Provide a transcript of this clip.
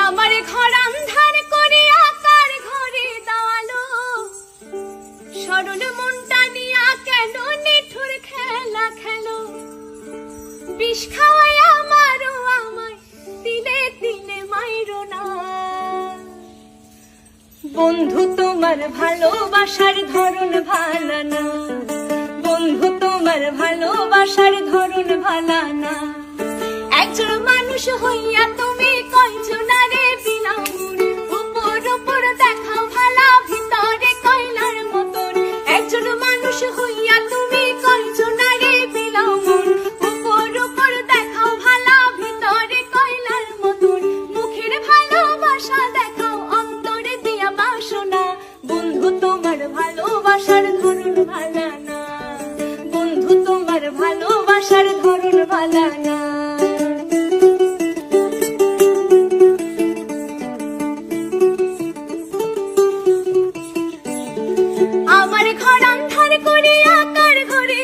আমার ঘর আন্ধার করিয়া কার ঘরে দাওয়ালো, সরল মনটা নিয়া কেন নিঠুর খেলা খেলো, বিষ খাওয়াই আমারও আমায় দিলে দিলে মাইরো না। বন্ধু তোমার ভালোবাসার ধরন ভালা না, বন্ধু তোমার ভালোবাসার ধরন ভালা না। একজন মানুষ হইয়া তুমি কয়জনারে বিলাও, উপর উপর দেখাও ভালা ভিতরে কয়লার মতন। একজন মানুষ হইয়া তুমি কয়জনারে বিলাও, উপর উপর দেখাও ভালা ভিতরে কয়লার মতন। মুখের ভালোবাসা দেখাও অন্তরে দিয়া বাসনা। বন্ধু তোমার ভালোবাসার ধরন ভালা না, বন্ধু তোমার ভালোবাসার ধরন ভালা না। আমার ঘর আন্ধার করিয়া কার ঘরে